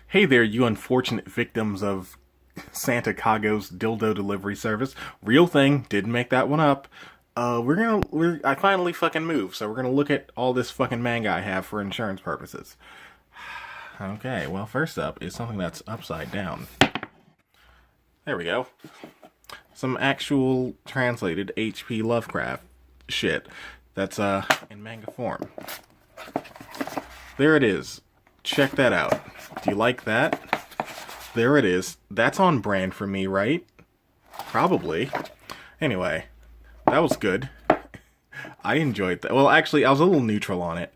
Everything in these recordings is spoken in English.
Hey there, you unfortunate victims of Santa Cago's dildo delivery service. Real thing, didn't make that one up. I finally fucking moved, so we're gonna look at all this fucking manga I have for insurance purposes. Okay, well, first up is something that's upside down. There we go. Some actual translated H.P. Lovecraft shit that's, in manga form. There it is. Check that out. Do you like that? There it is. That's on brand for me, right? Probably. Anyway, that was good. I enjoyed that. Well, actually, I was a little neutral on it.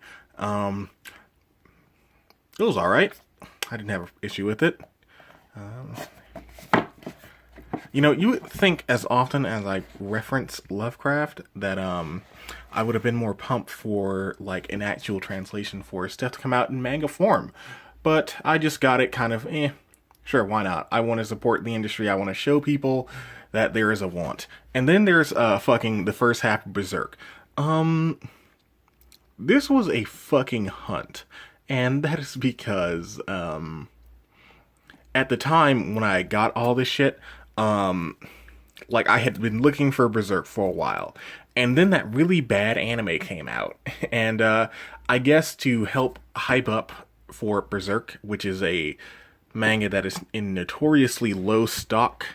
It was alright. I didn't have an issue with it. You would think as often as I reference Lovecraft that I would have been more pumped for like an actual translation for stuff to come out in manga form. But I just got it kind of sure, why not? I want to support the industry. I want to show people that there is a want. And then there's fucking the first half of Berserk. This was a fucking hunt. And that is because at the time when I got all this shit, like I had been looking for Berserk for a while, and then that really bad anime came out, and I guess to help hype up for Berserk, which is a manga that is in notoriously low stock,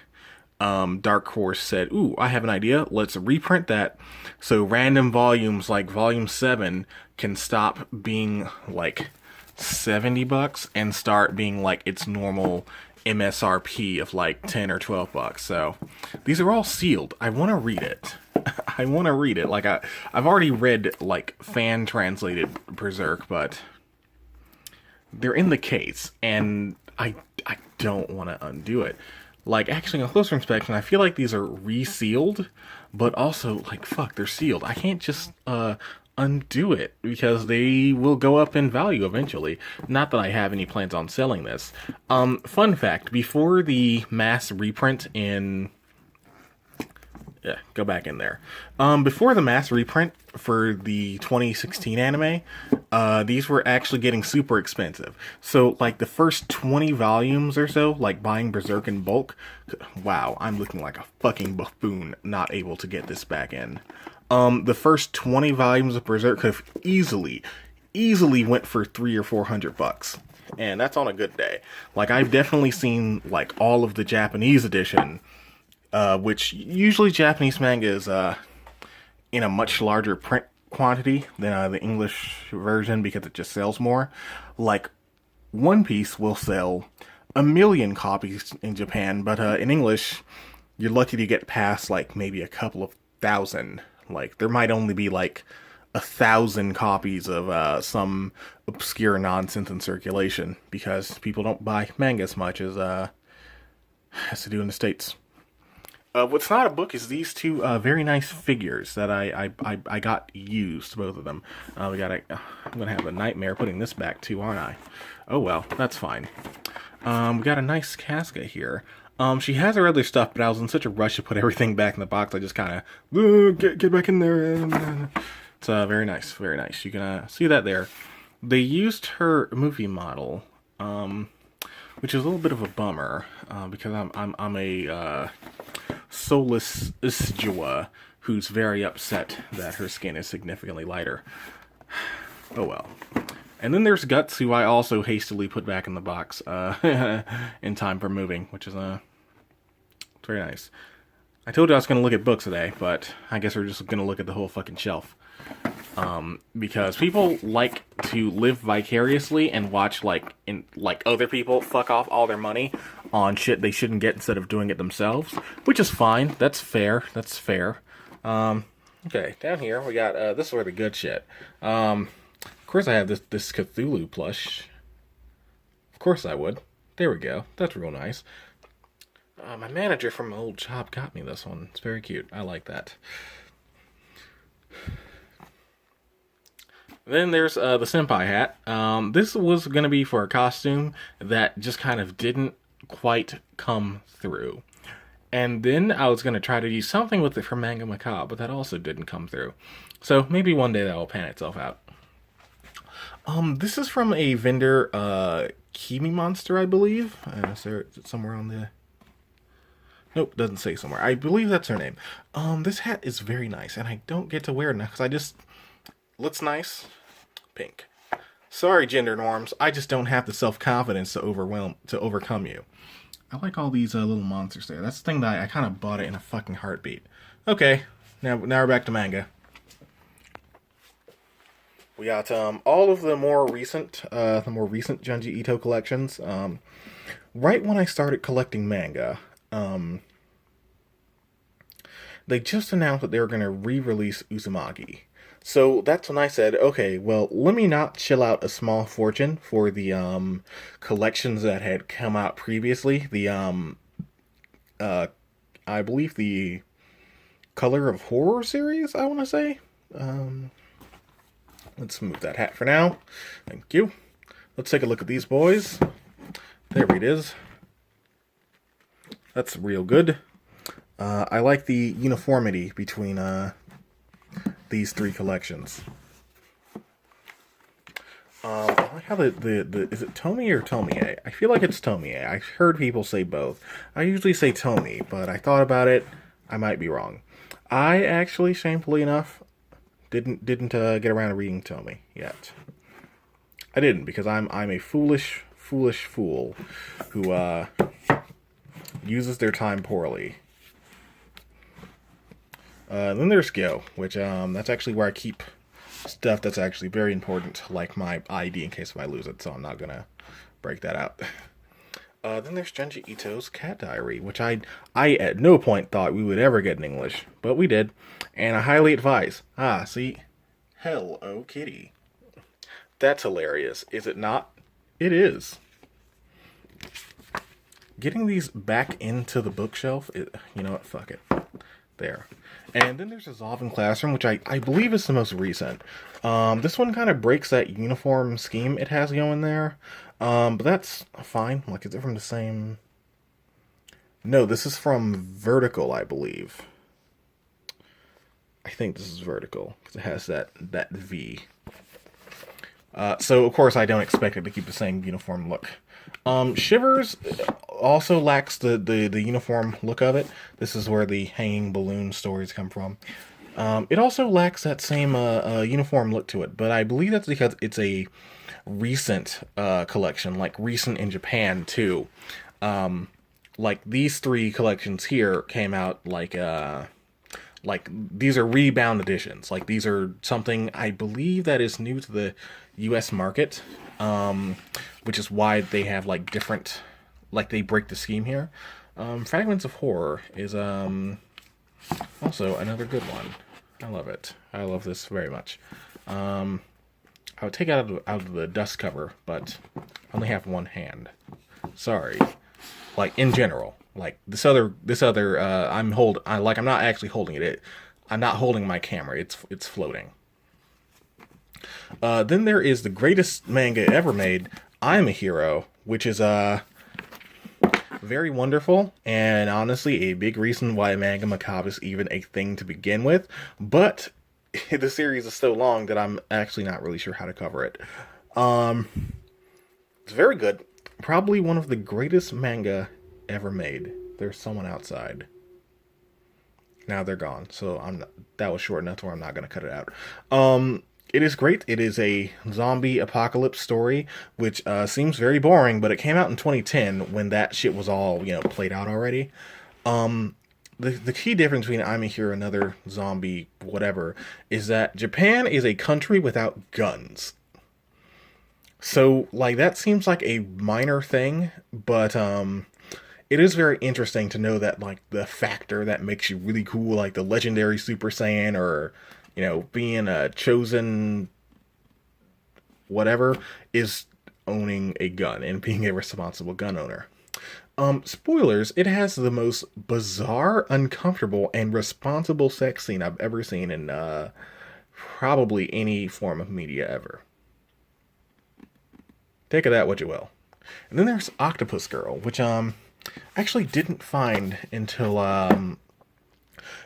Dark Horse said, "Ooh, I have an idea. Let's reprint that, so random volumes like Volume 7 can stop being like $70 and start being like its normal MSRP of like 10 or 12 bucks. So these are all sealed. I want to read it. I want to read it. Like I've already read like fan translated Berserk, but they're in the case and I don't want to undo it. Like actually on closer inspection, I feel like these are resealed, but also like fuck, they're sealed. I can't just undo it because they will go up in value eventually. Not that I have any plans on selling this. Fun fact, before the mass reprint in go back in there. Before the mass reprint for the 2016 anime, these were actually getting super expensive. So, like, the first 20 volumes or so, like, buying Berserk in bulk, wow, I'm looking like a fucking buffoon not able to get this back in. The first 20 volumes of Berserk could have easily went for $300 or $400. And that's on a good day. Like, I've definitely seen, like, all of the Japanese edition, which usually Japanese manga is in a much larger print quantity than the English version because it just sells more. Like, One Piece will sell 1,000,000 copies in Japan, but in English, you're lucky to get past, like, maybe a couple of thousand. Like, there might only be, like, 1,000 copies of some obscure nonsense in circulation because people don't buy manga as much as has to do in the States. What's not a book is these two very nice figures that I got used, both of them. I'm gonna have a nightmare putting this back too, aren't I? Oh well, that's fine. We got a nice casket here. She has her other stuff, but I was in such a rush to put everything back in the box, I just kind of get back in there. It's very nice, very nice. You can see that there. They used her movie model, which is a little bit of a bummer because I'm a soulless Isjua who's very upset that her skin is significantly lighter. Oh well. And then there's Guts, who I also hastily put back in the box in time for moving, which is very nice. I told you I was going to look at books today, but I guess we're just going to look at the whole fucking shelf. Because people like to live vicariously and watch like other people fuck off all their money on shit they shouldn't get instead of doing it themselves, which is fine. That's fair. That's fair. Okay, down here we got this is where the good shit. Of course I have this Cthulhu plush. Of course I would. There we go. That's real nice. My manager from my old job got me this one. It's very cute. I like that. Then there's the senpai hat. This was going to be for a costume that just kind of didn't quite come through. And then I was going to try to do something with it for Manga Macabre, but that also didn't come through. So maybe one day that will pan itself out. This is from a vendor, Kimi monster, I believe. Is it somewhere on the... Nope, doesn't say somewhere. I believe that's her name. This hat is very nice, and I don't get to wear it now because I just... Looks nice. Pink. Sorry, gender norms. I just don't have the self-confidence to overcome you. I like all these little monsters there. That's the thing that I kind of bought it in a fucking heartbeat. Okay, now we're back to manga. We got all of the more recent Junji Ito collections. Right when I started collecting manga, they just announced that they were going to re-release Uzumaki. So that's when I said, okay, well, let me not shell out a small fortune for the collections that had come out previously. The I believe the Color of Horror series, I want to say. Let's move that hat for now. Thank you. Let's take a look at these boys. There it is. That's real good. I like the uniformity between these three collections. I like how the is it Tomy or Tomie? I feel like it's Tomie. I've heard people say both. I usually say Tomy, but I thought about it. I might be wrong. I actually, shamefully enough, didn't get around to reading Tomy yet. I didn't because I'm a foolish fool who uses their time poorly. Then there's Gyo, which that's actually where I keep stuff that's actually very important, like my ID in case if I lose it, so I'm not gonna break that out. Then there's Junji Ito's Cat Diary, which I at no point thought we would ever get in English, but we did, and I highly advise. See? Hello Kitty. That's hilarious, is it not? It is. Getting these back into the bookshelf, you know what, fuck it. There. And then there's Dissolving Classroom, which I believe is the most recent. This one kind of breaks that uniform scheme it has going there. But that's fine. Like, is it from the same... No, this is from Vertical, I believe. I think this is Vertical, because it has that V. So, of course, I don't expect it to keep the same uniform look. Shivers also lacks the uniform look of it. This is where the hanging balloon stories come from. It also lacks that same uniform look to it, but I believe that's because it's a recent collection, like recent in Japan too. Like these three collections here came out like these are rebound editions. Like these are something I believe that is new to the US market, which is why they have like different, like they break the scheme here. Fragments of Horror is also another good one. I love it. I love this very much. I would take it out of the dust cover, but I only have one hand. Sorry. Like in general, like this other I'm not actually holding it. I'm not holding my camera. It's floating. Then there is the greatest manga ever made, I'm a Hero, which is very wonderful, and honestly a big reason why Manga Macabre is even a thing to begin with, but the series is so long that I'm actually not really sure how to cover it. It's very good. Probably one of the greatest manga ever made. There's someone outside. Now they're gone, so that was short enough where I'm not going to cut it out. It is great. It is a zombie apocalypse story, which seems very boring, but it came out in 2010 when that shit was all, played out already. The key difference between I'm a Hero and another zombie whatever is that Japan is a country without guns. So, like, that seems like a minor thing, but it is very interesting to know that, like, the factor that makes you really cool, like the legendary Super Saiyan or, being a chosen whatever, is owning a gun and being a responsible gun owner. Spoilers, it has the most bizarre, uncomfortable, and responsible sex scene I've ever seen in probably any form of media ever. Take of that what you will. And then there's Octopus Girl, which actually didn't find until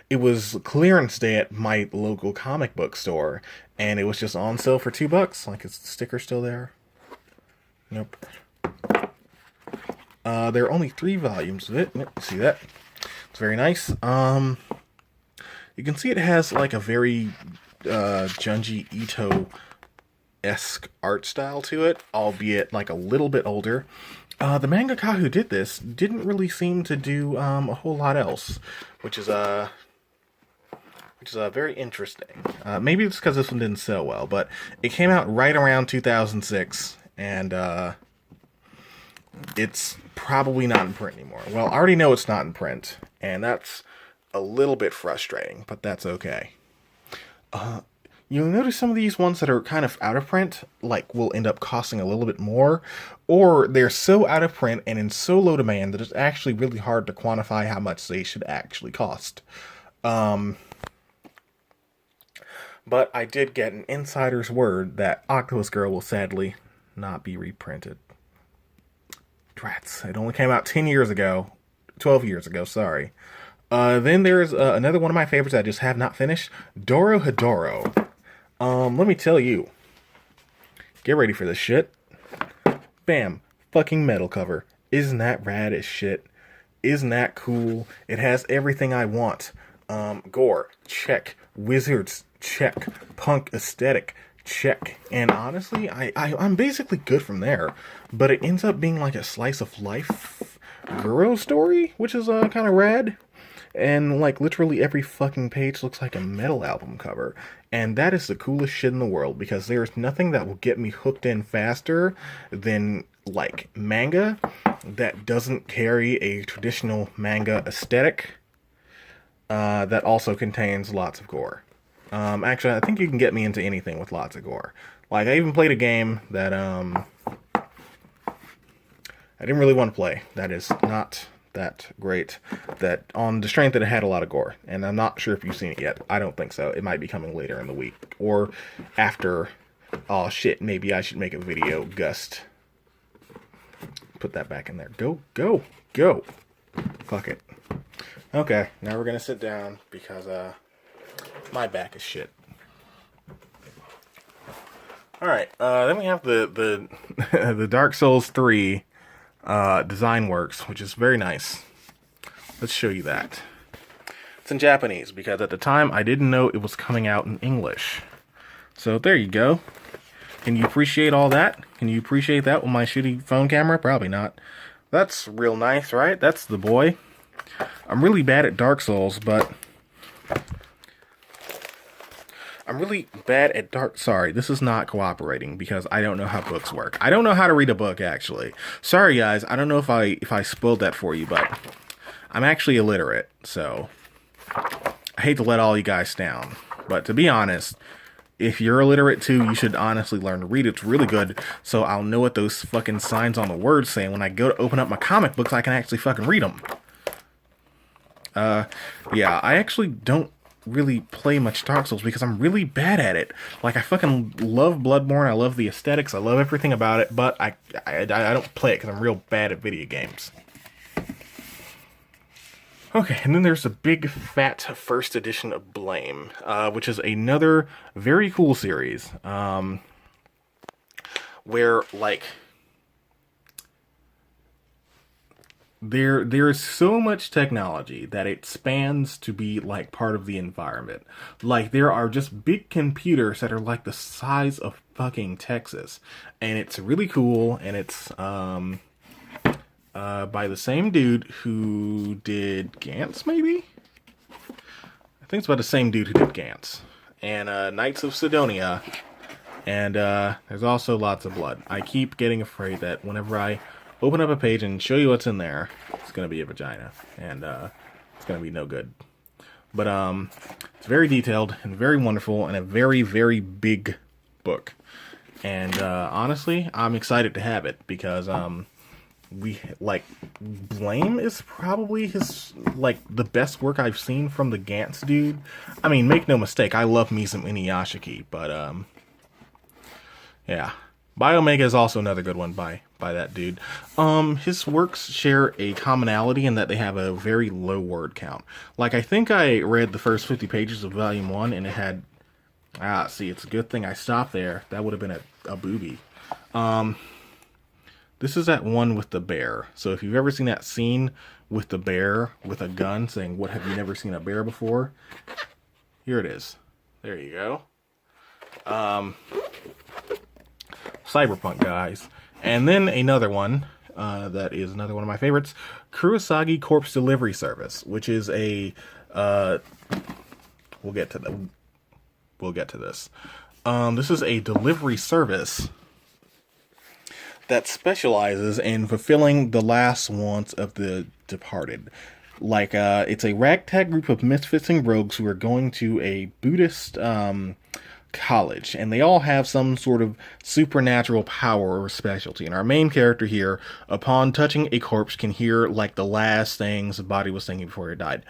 it was clearance day at my local comic book store, and it was just on sale for $2. Like, is the sticker still there? Nope. There are only 3 volumes of it. See that? It's very nice. You can see it has like a very Junji Ito-esque art style to it, albeit like a little bit older. The mangaka who did this didn't really seem to do a whole lot else, which is very interesting. Maybe it's because this one didn't sell well, but it came out right around 2006, and it's probably not in print anymore. Well, I already know it's not in print, and that's a little bit frustrating, but that's okay. You'll notice some of these ones that are kind of out of print, like, will end up costing a little bit more, or they're so out of print and in so low demand that it's actually really hard to quantify how much they should actually cost. But I did get an insider's word that Octopus Girl will sadly not be reprinted. Drats. It only came out 10 years ago. 12 years ago, sorry. Then there's another one of my favorites I just have not finished. Dorohedoro. Let me tell you. Get ready for this shit. Bam. Fucking metal cover. Isn't that rad as shit? Isn't that cool? It has everything I want. Gore. Check. Wizards. Check. Punk aesthetic. Check. And honestly, I'm basically good from there. But it ends up being like a slice of life Guro story, which is kind of rad. And like literally every fucking page looks like a metal album cover. And that is the coolest shit in the world, because there's nothing that will get me hooked in faster than like manga that doesn't carry a traditional manga aesthetic that also contains lots of gore. Actually, I think you can get me into anything with lots of gore. Like, I even played a game that I didn't really want to play. That is not that great. That on the strength that it had a lot of gore. And I'm not sure if you've seen it yet. I don't think so. It might be coming later in the week. Or after. Oh shit, maybe I should make a video-gust. Put that back in there. Go, go, go. Fuck it. Okay, now we're gonna sit down because my back is shit. Alright, then we have the the Dark Souls 3 design works, which is very nice. Let's show you that. It's in Japanese, because at the time I didn't know it was coming out in English. So there you go. Can you appreciate all that? Can you appreciate that with my shitty phone camera? Probably not. That's real nice, right? That's the boy. I'm really bad at Dark Souls, but sorry, this is not cooperating because I don't know how books work. I don't know how to read a book, actually. Sorry, guys. I don't know if I spoiled that for you, but I'm actually illiterate, so I hate to let all you guys down. But to be honest, if you're illiterate too, you should honestly learn to read. It's really good, so I'll know what those fucking signs on the words say. When I go to open up my comic books, I can actually fucking read them. Yeah, I actually don't really play much Dark Souls because I'm really bad at it. Like, I fucking love Bloodborne, I love the aesthetics, I love everything about it, but I don't play it because I'm real bad at video games. Okay, and then there's a big fat first edition of Blame, which is another very cool series, where, like, there is so much technology that it spans to be like part of the environment. Like, there are just big computers that are like the size of fucking Texas, and it's really cool. And it's by the same dude who did Gantz, maybe. I think it's by the same dude who did Gantz and Knights of Sidonia. And there's also lots of blood. I keep getting afraid that whenever I open up a page and show you what's in there, it's going to be a vagina, and it's going to be no good. But it's very detailed and very wonderful and a very, very big book. And honestly, I'm excited to have it because Blame is probably his, like, the best work I've seen from the Gantz dude. I mean, make no mistake, I love me some Inuyashiki, but yeah. Biomega is also another good one by that dude. His works share a commonality in that they have a very low word count. Like, I think I read the first 50 pages of Volume 1, and it had... see, it's a good thing I stopped there. That would have been a boobie. This is that one with the bear. So if you've ever seen that scene with the bear with a gun saying, "What, have you never seen a bear before?" Here it is. There you go. Cyberpunk, guys. And then another one, that is another one of my favorites, Kurosagi Corpse Delivery Service, which is a, we'll get to this. This is a delivery service that specializes in fulfilling the last wants of the departed. Like, it's a ragtag group of misfits and rogues who are going to a Buddhist, college, and they all have some sort of supernatural power or specialty. And our main character here, upon touching a corpse, can hear, like, the last things the body was thinking before it died.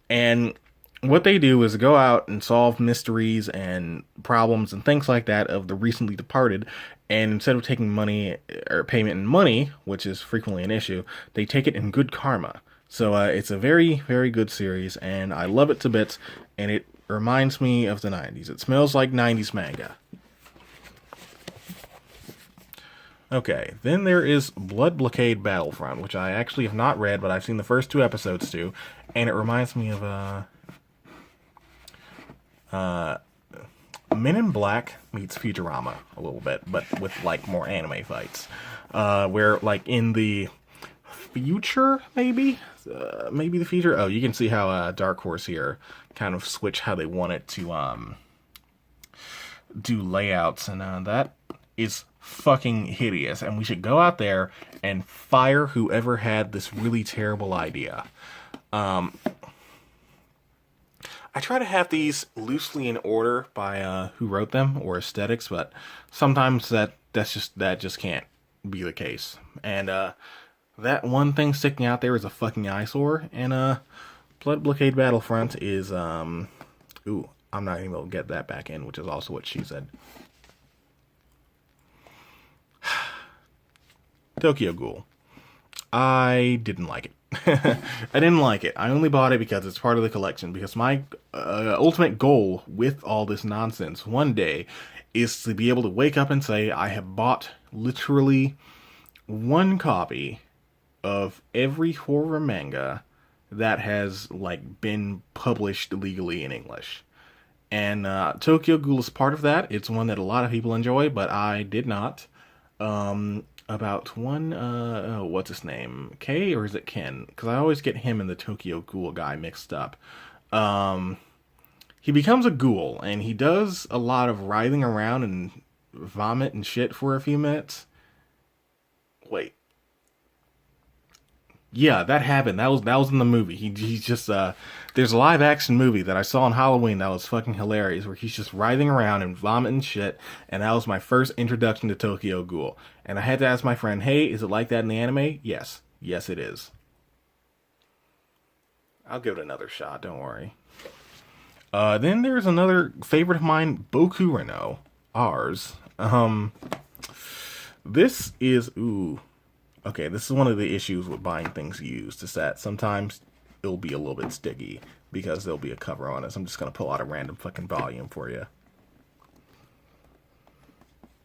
And what they do is go out and solve mysteries and problems and things like that of the recently departed, and instead of taking money, or payment in money, which is frequently an issue, they take it in good karma. So it's a very, very good series, and I love it to bits, and it reminds me of the 90s. It smells like 90s manga. Okay, then there is Blood Blockade Battlefront, which I actually have not read, but I've seen the first 2 episodes too, and it reminds me of Men in Black meets Futurama a little bit, but with, like, more anime fights. Where, like, in the future, maybe the future. Oh, you can see how Dark Horse here kind of switch how they want it to do layouts, and that is fucking hideous. And we should go out there and fire whoever had this really terrible idea. I try to have these loosely in order by who wrote them or aesthetics, but sometimes that just can't be the case. And that one thing sticking out there is a fucking eyesore, and Blood Blockade Battlefront is ooh, I'm not even able to get that back in, which is also what she said. Tokyo Ghoul. I didn't like it. I didn't like it. I only bought it because it's part of the collection, because my ultimate goal with all this nonsense one day is to be able to wake up and say, I have bought literally 1 copy of every horror manga that has, like, been published legally in English. And Tokyo Ghoul is part of that. It's one that a lot of people enjoy, but I did not. About one, what's his name? K, or is it Ken? Because I always get him and the Tokyo Ghoul guy mixed up. He becomes a ghoul, and he does a lot of writhing around and vomit and shit for a few minutes. Wait. Yeah, that happened. That was in the movie. He's just, there's a live action movie that I saw on Halloween that was fucking hilarious, where he's just writhing around and vomiting shit, and that was my first introduction to Tokyo Ghoul. And I had to ask my friend, hey, is it like that in the anime? Yes. Yes, it is. I'll give it another shot, don't worry. Then there's another favorite of mine, Bokurano. Ours. This is, ooh. Okay, this is one of the issues with buying things used, is that sometimes it'll be a little bit sticky because there'll be a cover on it. So I'm just going to pull out a random fucking volume for you.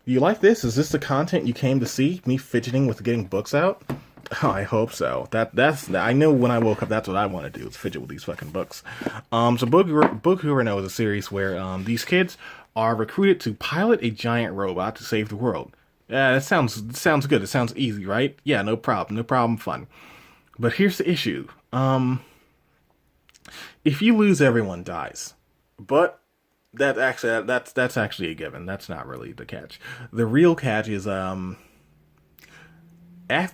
You like this? Is this the content you came to see? Me fidgeting with getting books out? Oh, I hope so. That's I know when I woke up, that's what I want to do, is fidget with these fucking books. So Bokurano is a series where these kids are recruited to pilot a giant robot to save the world. Yeah, that sounds good. It sounds easy, right? Yeah, no problem, fun. But here's the issue. If you lose, everyone dies. But that's actually a given. That's not really the catch. The real catch is after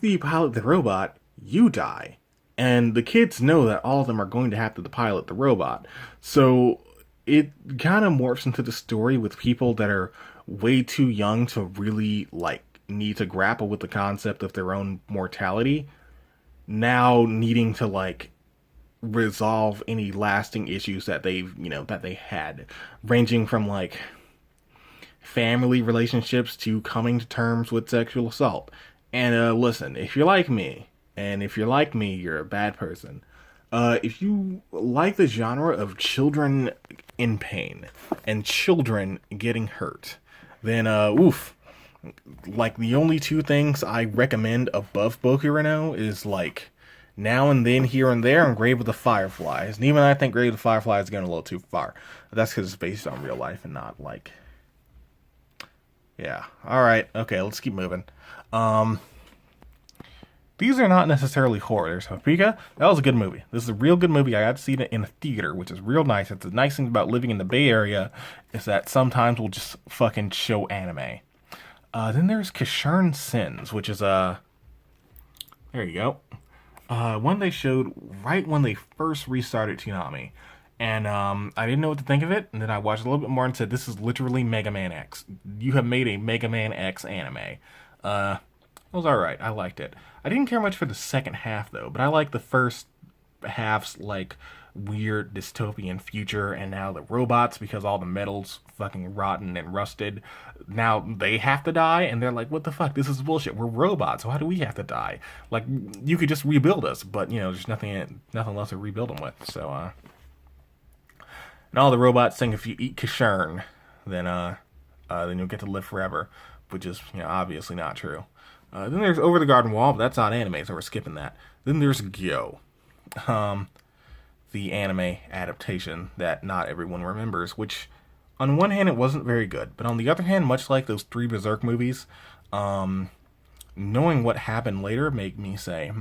you pilot the robot, you die. And the kids know that all of them are going to have to pilot the robot. So it kind of morphs into the story with people that are way too young to really, like, need to grapple with the concept of their own mortality, now needing to, like, resolve any lasting issues that they had, ranging from, like, family relationships to coming to terms with sexual assault. And listen, if you're like me, you're a bad person. If you like the genre of children in pain and children getting hurt, then, Like, the only two things I recommend above Bokurano is, like, Now and Then, Here and There, and Grave of the Fireflies. And even I think Grave of the Fireflies is going a little too far. But that's because it's based on real life and not, like... Yeah. Alright. Okay, let's keep moving. These are not necessarily horror. There's Paprika. That was a good movie. This is a real good movie. I got to see it in a theater, which is real nice. It's the nice thing about living in the Bay Area is that sometimes we'll just fucking show anime. Then there's Kashern Sins, which is there you go. One they showed right when they first restarted Toonami. And I didn't know what to think of it, and then I watched a little bit more and said, this is literally Mega Man X. You have made a Mega Man X anime. It was alright. I liked it. I didn't care much for the second half, though, but I liked the first half's, like, weird dystopian future, and now the robots, because all the metal's fucking rotten and rusted, now they have to die, and they're like, what the fuck, this is bullshit, we're robots, why do we have to die? Like, you could just rebuild us, but, you know, there's nothing else to rebuild them with, so, and all the robots think if you eat Kashern, then you'll get to live forever, which is, you know, obviously not true. Then there's Over the Garden Wall, but that's not anime, so we're skipping that. Then there's Gyo. The anime adaptation that not everyone remembers, which on one hand it wasn't very good, but on the other hand, much like those 3 Berserk movies, knowing what happened later made me say,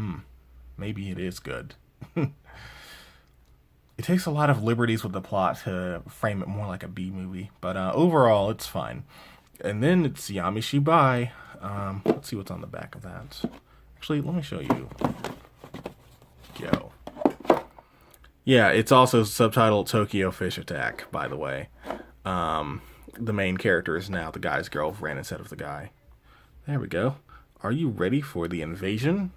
maybe it is good. It takes a lot of liberties with the plot to frame it more like a B movie, but overall it's fine. And then it's Yamishibai. Let's see what's on the back of that. Actually, let me show you. Go. Yeah, it's also subtitled Tokyo Fish Attack, by the way. The main character is now the guy's girlfriend instead of the guy. There we go. Are you ready for the invasion?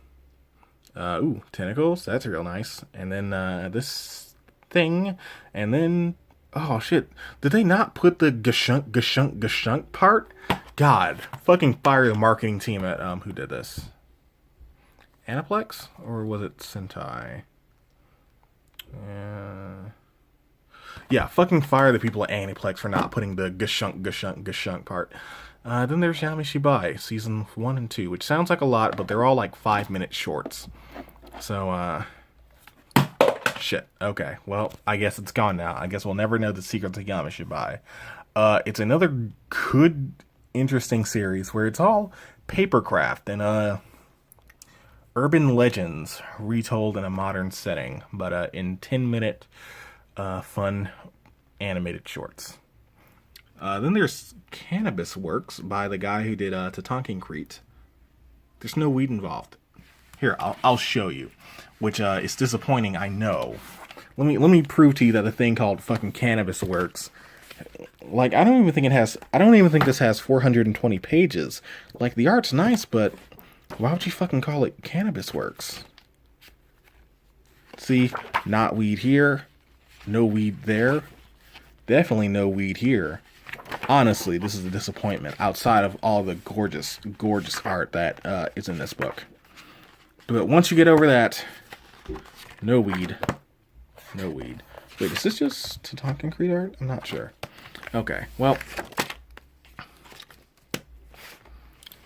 Ooh, tentacles. That's real nice. And then this thing. And then... Oh, shit. Did they not put the gashunk part? God. Fucking fire the marketing team at, who did this? Aniplex? Or was it Sentai? Yeah, fucking fire the people at Aniplex for not putting the gashunk part. Then there's Yamishibai, season 1 and 2, which sounds like a lot, but they're all like 5-minute shorts. So, shit. Okay, well, I guess it's gone now. I guess we'll never know the secrets of Yamishibai. It's another good, interesting series where it's all papercraft and, urban legends retold in a modern setting, but, in 10-minute, fun animated shorts. Then there's Cannabis Works by the guy who did, Tatankincrete. There's no weed involved. Here, I'll show you. Which, is disappointing, I know. Let me prove to you that the thing called fucking Cannabis Works. Like, I don't even think this has 420 pages. Like, the art's nice, but why would you fucking call it Cannabis Works? See, not weed here, no weed there, definitely no weed here. Honestly, this is a disappointment outside of all the gorgeous, gorgeous art that is in this book. But once you get over that, no weed. No weed. Wait, is this just Tatankincrete art? I'm not sure. Okay, well,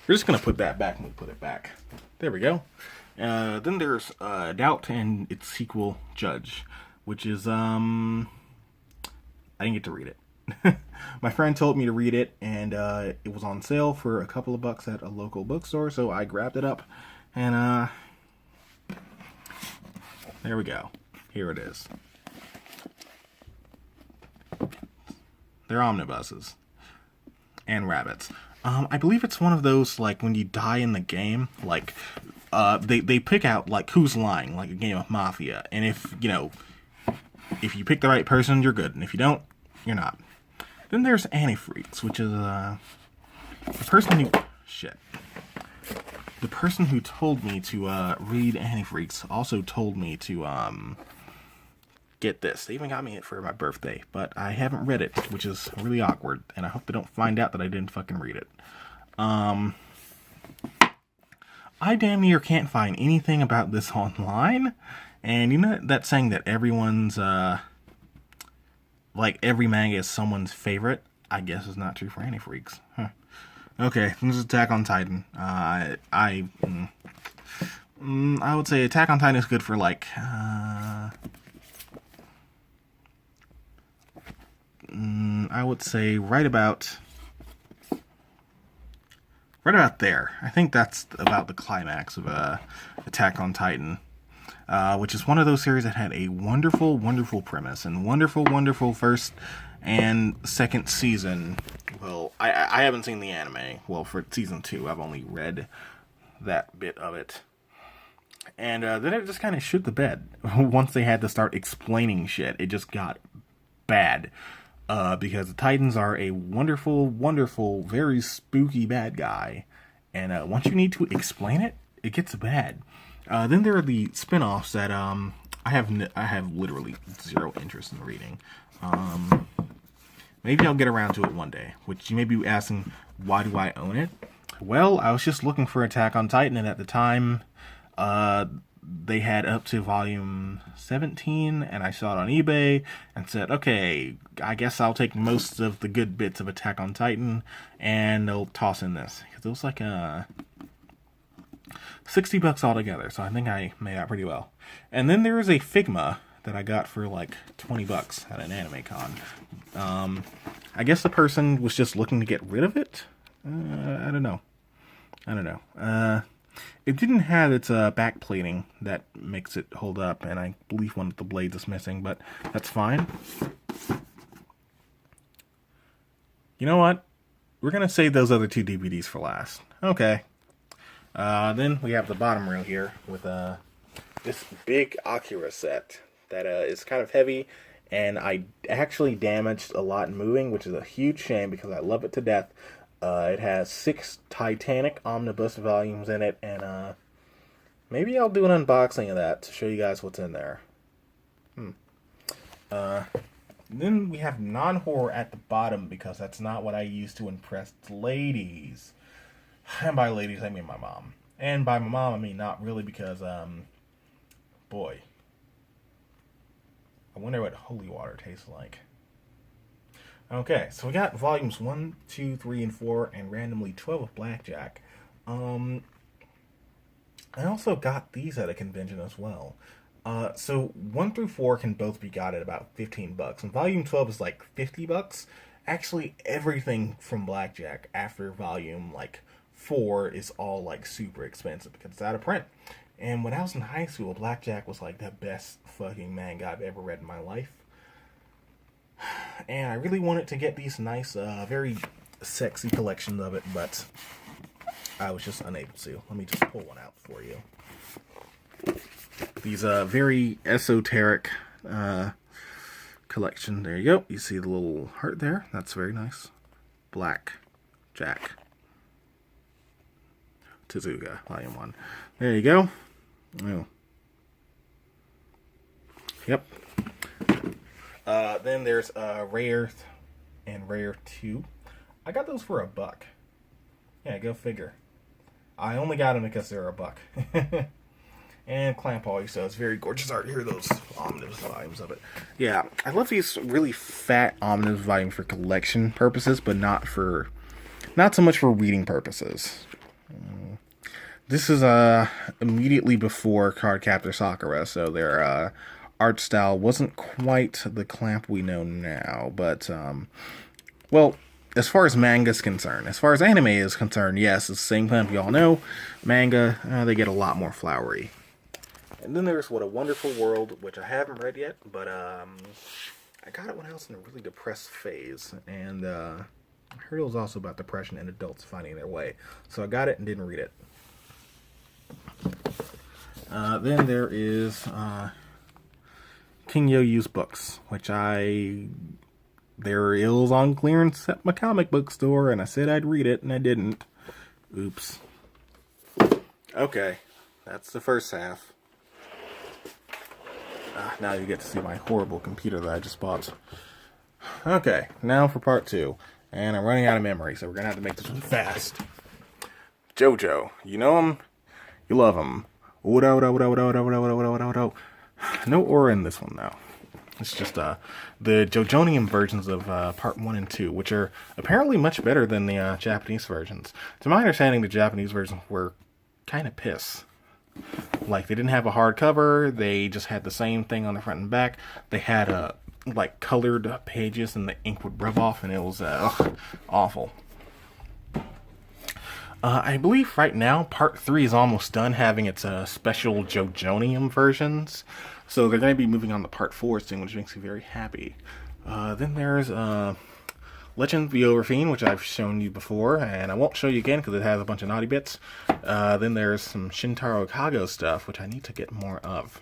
we're just going to put that back when we put it back. There we go. Then there's Doubt and its sequel, Judge, which is, I didn't get to read it. My friend told me to read it, and it was on sale for a couple of bucks at a local bookstore, so I grabbed it up, and there we go. Here it is. They're omnibuses. And rabbits. I believe it's one of those, like, when you die in the game, like, they pick out, like, who's lying, like a game of Mafia. And if, you know, if you pick the right person, you're good. And if you don't, you're not. Then there's Antifreaks, which is, the person who... Shit. The person who told me to, read Antifreaks also told me to, get this. They even got me it for my birthday, but I haven't read it, which is really awkward, and I hope they don't find out that I didn't fucking read it. I damn near can't find anything about this online, and you know that saying that everyone's, like, every manga is someone's favorite? I guess is not true for Antifreaks. Huh. Okay, this is Attack on Titan. I would say Attack on Titan is good for like I would say right about there. I think that's about the climax of Attack on Titan, which is one of those series that had a wonderful, wonderful premise and wonderful, wonderful first and second season. Well, I haven't seen the anime. Well, for season 2, I've only read that bit of it. And then it just kind of shit the bed. Once they had to start explaining shit, it just got bad. Because the Titans are a wonderful, wonderful, very spooky bad guy. And once you need to explain it, it gets bad. Then there are the spin-offs that I have literally zero interest in reading. Maybe I'll get around to it one day. Which you may be asking, why do I own it? Well, I was just looking for Attack on Titan, and at the time, they had up to volume 17, and I saw it on eBay and said, okay, I guess I'll take most of the good bits of Attack on Titan and I'll toss in this. Because it was like $60 altogether, so I think I made out pretty well. And then there is a Figma that I got for like $20 at an anime con. I guess the person was just looking to get rid of it? I don't know. It didn't have its back plating that makes it hold up, and I believe one of the blades is missing, but that's fine. You know what? We're going to save those other 2 DVDs for last. Okay. Then we have the bottom rail here with this big Akira set that is kind of heavy, and I actually damaged a lot in moving, which is a huge shame because I love it to death. It has 6 Titanic omnibus volumes in it, and maybe I'll do an unboxing of that to show you guys what's in there. Then we have non-horror at the bottom because that's not what I use to impress ladies. And by ladies, I mean my mom. And by my mom, I mean not really because, boy. I wonder what holy water tastes like. Okay, so we got volumes 1, 2, 3, and 4, and randomly 12 of Blackjack. I also got these at a convention as well. So 1 through 4 can both be got at about $15, and volume 12 is like $50. Actually, everything from Blackjack after volume like 4 is all like super expensive because it's out of print. And when I was in high school, Blackjack was like the best fucking manga I've ever read in my life. And I really wanted to get these nice, very sexy collections of it, but I was just unable to. Let me just pull one out for you. These very esoteric collection. There you go. You see the little heart there? That's very nice. Black Jack. Tezuka, Volume 1. There you go. Oh. Yep. Then there's Rare and Rare 2. I got those for $1. Yeah, go figure. I only got them because they're $1. And Clamp All, so it's very gorgeous art. Here are those omnibus volumes of it. Yeah, I love these really fat omnibus volumes for collection purposes, but not so much for reading purposes. This is immediately before Cardcaptor Sakura, so their art style wasn't quite the Clamp we know now, but well, as far as manga is concerned, as far as anime is concerned, yes, it's the same Clamp you all know. Manga, they get a lot more flowery. And then there's What a Wonderful World, which I haven't read yet, but I got it when I was in a really depressed phase, and I heard it was also about depression and adults finding their way, so I got it and didn't read it. Then there is King Yo-Yu's books, which it was on clearance at my comic book store, and I said I'd read it, and I didn't. Oops. Okay, that's the first half. Now you get to see my horrible computer that I just bought. Okay, now for part 2. And I'm running out of memory, so we're going to have to make this one fast. JoJo. You know him? You love him. No aura in this one, though. It's just the JoJonium versions of Part 1 and 2, which are apparently much better than the Japanese versions. To my understanding, the Japanese versions were kind of piss. Like, they didn't have a hard cover, they just had the same thing on the front and back. They had, like, colored pages and the ink would rub off, and it was awful. I believe right now Part 3 is almost done having its special JoJonium versions. So they're going to be moving on to Part 4 soon, which makes me very happy. Then there's Legend of the Overfiend, which I've shown you before, and I won't show you again because it has a bunch of naughty bits. Then there's some Shintaro Kago stuff, which I need to get more of.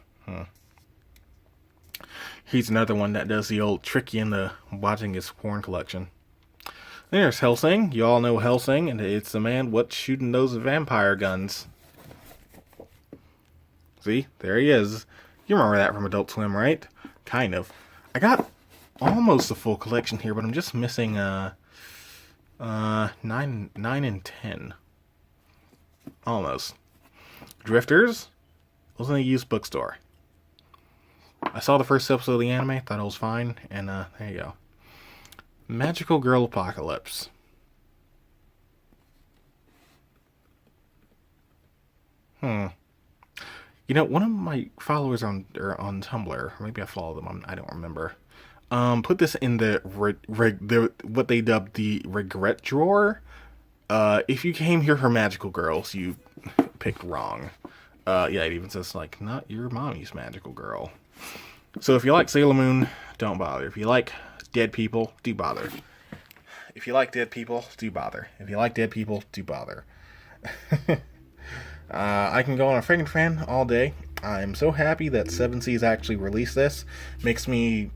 He's another one that does the old trick you into watching his porn collection. Then there's Hellsing. You all know Hellsing, and it's the man what's shooting those vampire guns. See? There he is. You remember that from Adult Swim, right? Kind of. I got almost a full collection here, but I'm just missing 9 and 10. Almost. Drifters was in a used bookstore. I saw the first episode of the anime, thought it was fine, and there you go. Magical Girl Apocalypse. You know, one of my followers on Tumblr, maybe I follow them, I don't remember, put this in the what they dubbed the regret drawer. If you came here for magical girls, you picked wrong. Yeah, it even says, like, not your mommy's magical girl. So if you like Sailor Moon, don't bother. If you like dead people, do bother. If you like dead people, do bother. If you like dead people, do bother. I can go on a freaking fan all day. I'm so happy that 7 Seas actually released this. Makes me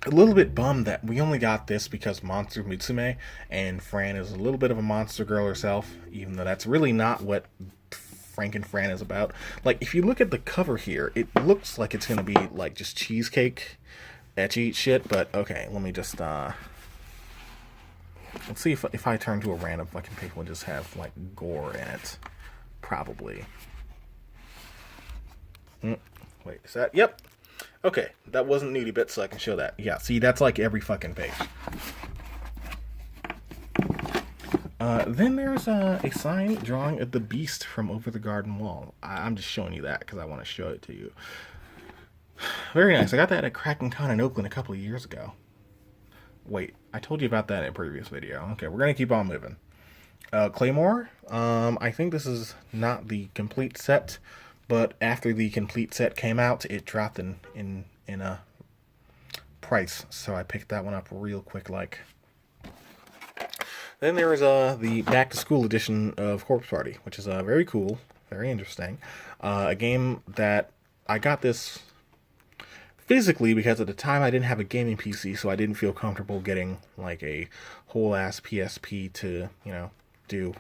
a little bit bummed that we only got this because Monster Mitsume, and Fran is a little bit of a monster girl herself, even though that's really not what Frank Fran is about. Like, if you look at the cover here, it looks like it's gonna be like just cheesecake etchy shit, but okay, let me just let's see if I turn to a random fucking page will just have like gore in it. Probably. Wait, is that? Yep. Okay, that wasn't nudie bit, so I can show that. Yeah, see, that's like every fucking page. Then there's a sign drawing of the beast from over the garden wall. I'm just showing you that because I want to show it to you. Very nice. I got that at Kraken Con in Oakland a couple of years ago. Wait, I told you about that in a previous video. Okay, we're going to keep on moving. Claymore. I think this is not the complete set, but after the complete set came out, it dropped in a price, so I picked that one up real quick like. Then there is the Back to School edition of Corpse Party, which is very cool, very interesting. A game that I got this physically because at the time I didn't have a gaming PC, so I didn't feel comfortable getting like a whole ass PSP to, you know, do.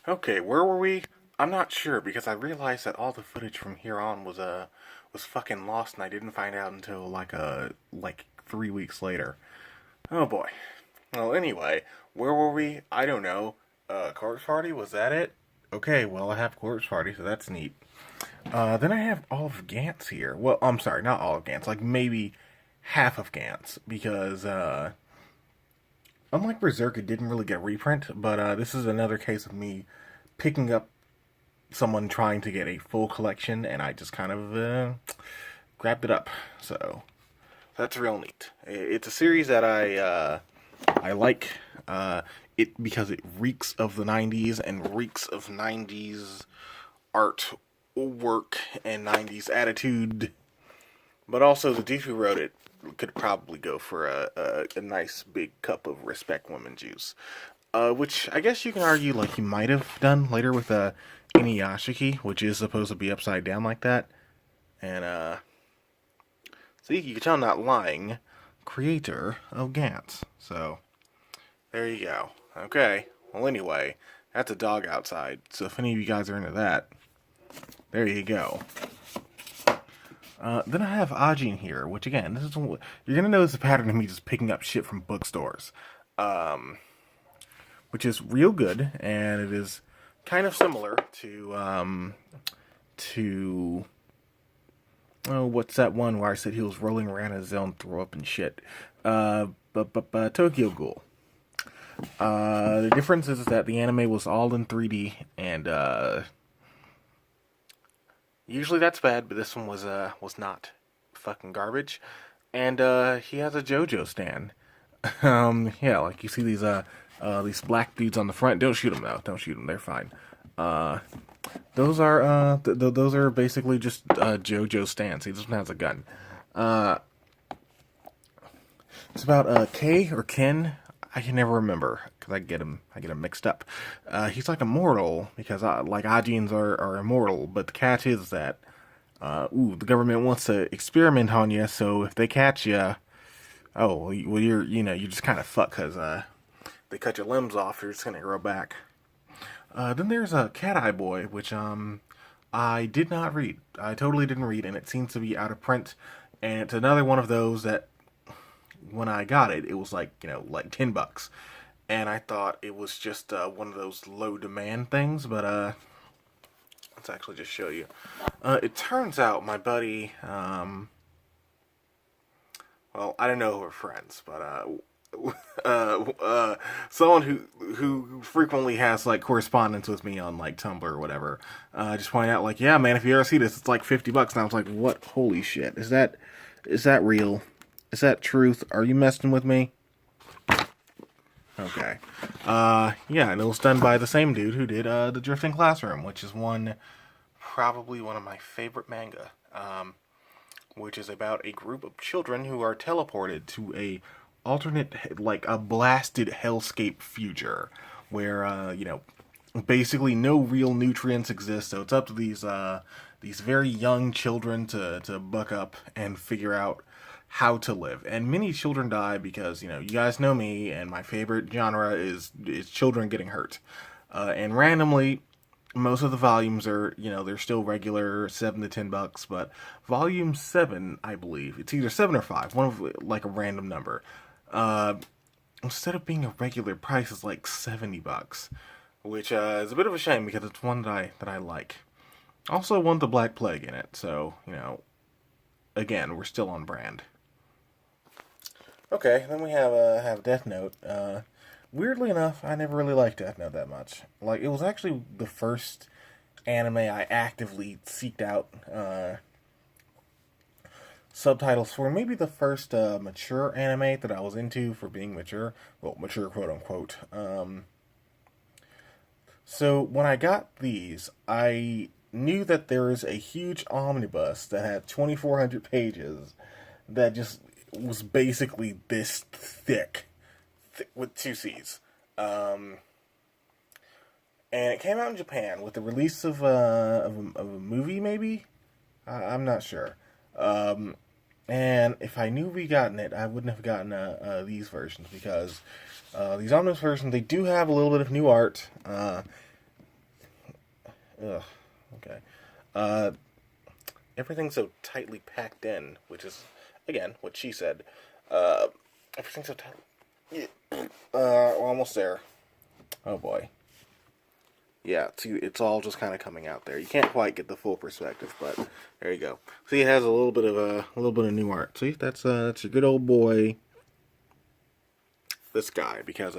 Okay, where were we? I'm not sure because I realized that all the footage from here on was fucking lost, and I didn't find out until like 3 weeks later. Oh boy. Well, anyway, where were we? I don't know. Corpse Party, was that it? Okay, well, I have Corpse Party, so that's neat. Then I have all of Gantz here. Well, I'm sorry, not all of Gantz, like maybe half of Gantz, because unlike Berserk, it didn't really get a reprint, but this is another case of me picking up someone trying to get a full collection, and I just kind of grabbed it up. So that's real neat. It's a series that I like it because it reeks of the 90s and reeks of 90s art work and 90s attitude. But also the dude who wrote it could probably go for a nice big cup of Respect Woman juice. Which I guess you can argue like he might have done later with Inuyashiki, which is supposed to be upside down like that. And see, you can tell I'm not lying. Creator of Gantz. So there you go. Okay. Well, anyway, that's a dog outside. So if any of you guys are into that, there you go. Then I have Ajin here, which again, this is you're gonna notice a pattern of me just picking up shit from bookstores, which is real good, and it is kind of similar to to... Oh, what's that one where I said he was rolling around in his zone, throw up and shit? Tokyo Ghoul. The difference is that the anime was all in 3D, and usually that's bad, but this one was not fucking garbage. And he has a JoJo stand. Yeah, like you see these black dudes on the front. Don't shoot them though. Don't shoot them. They're fine. Those are those are basically just JoJo stands. He just has a gun. It's about K or Ken. I can never remember because I get him mixed up. He's like immortal because like Ajins are immortal, but the catch is that the government wants to experiment on you. So if they catch you, well you're just kind of fucked because they cut your limbs off. You're just gonna grow back. Then there's a Cat Eye Boy, which I did not read. I totally didn't read, and it seems to be out of print. And it's another one of those that when I got it, it was like like $10, and I thought it was just one of those low demand things. But let's actually just show you. It turns out my buddy, well, I don't know if we're friends, but someone who frequently has like correspondence with me on like Tumblr or whatever, just pointed out like, yeah, man, if you ever see this, it's like $50. And I was like, what? Holy shit! Is that real? Is that truth? Are you messing with me? Okay. Yeah, and it was done by the same dude who did the Drifting Classroom, which is probably one of my favorite manga. Which is about a group of children who are teleported to a alternate, like a blasted hellscape future, where basically no real nutrients exist. So it's up to these very young children to buck up and figure out how to live. And many children die because you guys know me, and my favorite genre is children getting hurt. And randomly, most of the volumes are, they're still regular $7 to $10, but volume 7, I believe, it's either 7 or 5, one of like a random number. Instead of being a regular price, it's like $70, which is a bit of a shame because it's one that I like. Also, one with the Black Plague in it, so again, we're still on brand. Okay, then we have Death Note. Weirdly enough, I never really liked Death Note that much. Like, it was actually the first anime I actively seeked out subtitles for. Maybe the first mature anime that I was into for being mature. Well, mature quote unquote. So when I got these, I knew that there is a huge omnibus that had 2,400 pages that just was basically this thick with 2 C's. And it came out in Japan with the release of a movie, maybe? I'm not sure. And if I knew we gotten it, I wouldn't have gotten these versions, because these omnibus versions, they do have a little bit of new art. Okay. Everything's so tightly packed in, which is, again, what she said. Everything's so tight. We're almost there. Oh boy. Yeah, it's all just kind of coming out there. You can't quite get the full perspective, but there you go. See, it has a little bit of new art. See, that's your good old boy. This guy, because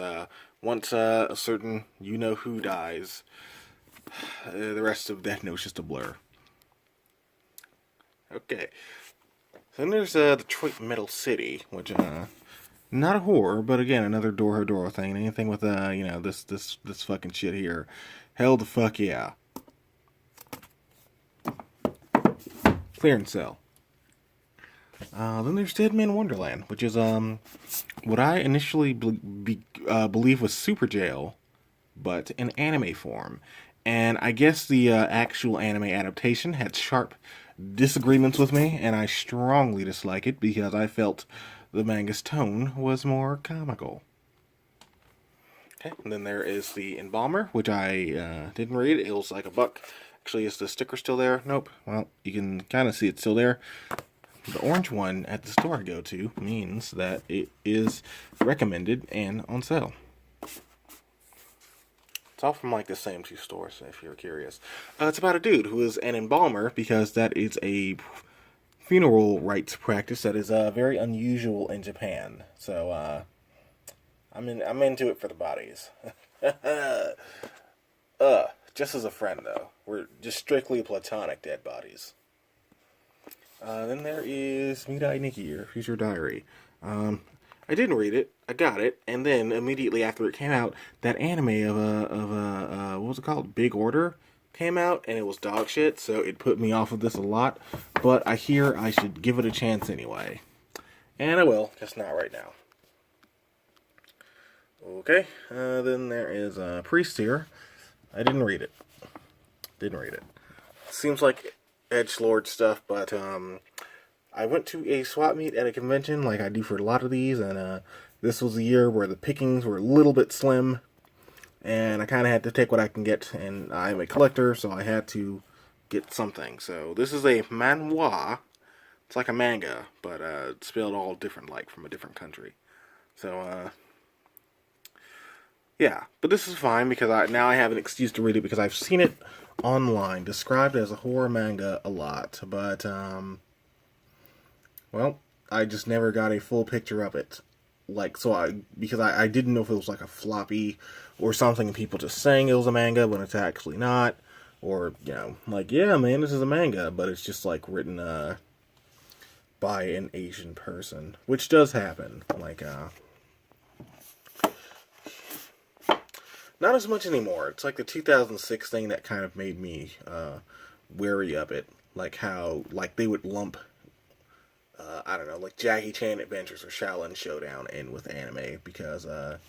once a certain who dies, the rest of Death Note's just a blur. Okay. Then there's Detroit Metal City, which not a horror, but again another Dorohedoro thing. Anything with this fucking shit here, hell the fuck yeah. Clearance sale. Then there's Dead Man Wonderland, which is what I initially believe was Super Jail, but in anime form. And I guess the actual anime adaptation had sharp disagreements with me, and I strongly dislike it because I felt the manga's tone was more comical. Okay, and then there is the Embalmer, which I didn't read. It was like $1. Actually, is the sticker still there? Nope. Well, you can kind of see it's still there. The orange one at the store I go to means that it is recommended and on sale. It's all from like the same two stores, if you're curious. It's about a dude who is an embalmer, because that is a funeral rites practice that is very unusual in Japan. So I'm into it for the bodies. Just as a friend though. We're just strictly platonic dead bodies. Then there is Mirai Nikki, or Future Diary. I didn't read it. I got it, and then immediately after it came out, that anime of what was it called? Big Order came out, and it was dog shit. So it put me off of this a lot. But I hear I should give it a chance anyway, and I will, just not right now. Okay. Then there is Priest here. I didn't read it. Seems like edgelord stuff, but I went to a swap meet at a convention like I do for a lot of these, and this was a year where the pickings were a little bit slim, and I kind of had to take what I can get, and I'm a collector, so I had to get something. So this is a manhwa. It's like a manga, but it's spelled all different, like from a different country. So yeah, but this is fine because now I have an excuse to read it, because I've seen it online described as a horror manga a lot, but well, I just never got a full picture of it. Like, because I didn't know if it was like a floppy or something, and people just saying it was a manga when it's actually not, or, you know, like, yeah, man, this is a manga, but it's just like written by an Asian person, which does happen. Like, not as much anymore. It's like the 2006 thing that kind of made me wary of it. Like how, like, they would lump, I don't know, like Jackie Chan Adventures or Shaolin Showdown in with anime because an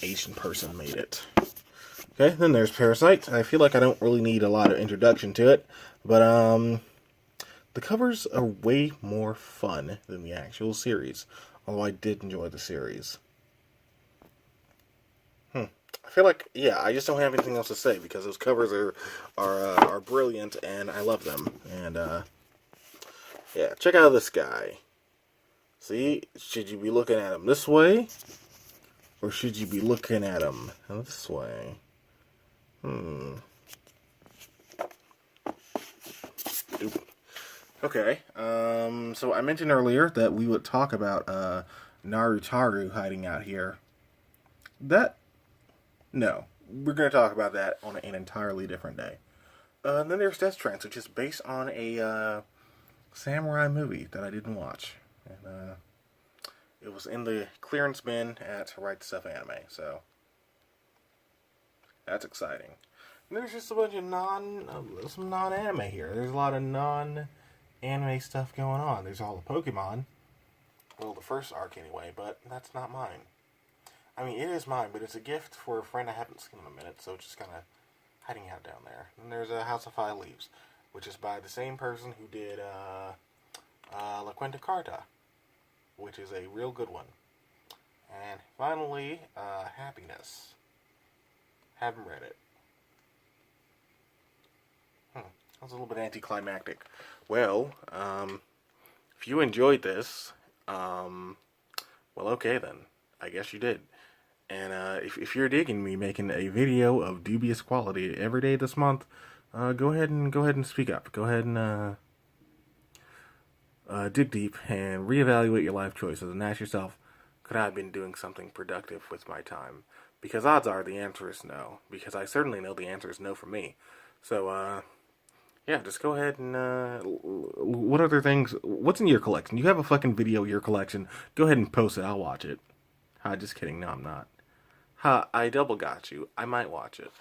Asian person made it. Okay, then there's Parasite. I feel like I don't really need a lot of introduction to it, but the covers are way more fun than the actual series, although I did enjoy the series. I feel like, yeah, I just don't have anything else to say because those covers are brilliant and I love them. And yeah, check out this guy. See, should you be looking at him this way, or should you be looking at him this way? Okay. So I mentioned earlier that we would talk about Narutaru hiding out here. No, we're going to talk about that on an entirely different day. And then there's Death Trance, which is based on a samurai movie that I didn't watch. And it was in the clearance bin at Right Stuff Anime, so that's exciting. And there's just a bunch of some non-anime here. There's a lot of non-anime stuff going on. There's all the Pokemon. Well, the first arc anyway, but that's not mine. I mean, it is mine, but it's a gift for a friend I haven't seen in a minute, so it's just kind of hiding out down there. And there's a House of Five Leaves, which is by the same person who did La Quinta Carta, which is a real good one. And finally, Happiness. Haven't read it. That was a little bit anticlimactic. Well, if you enjoyed this, well, okay then. I guess you did. And if you're digging me making a video of dubious quality every day this month, go ahead and speak up. Go ahead and dig deep and reevaluate your life choices and ask yourself, could I have been doing something productive with my time? Because odds are the answer is no. Because I certainly know the answer is no for me. So yeah, just go ahead and what other things? What's in your collection? You have a fucking video of your collection. Go ahead and post it. I'll watch it. Just kidding. No, I'm not. I double got you. I might watch it.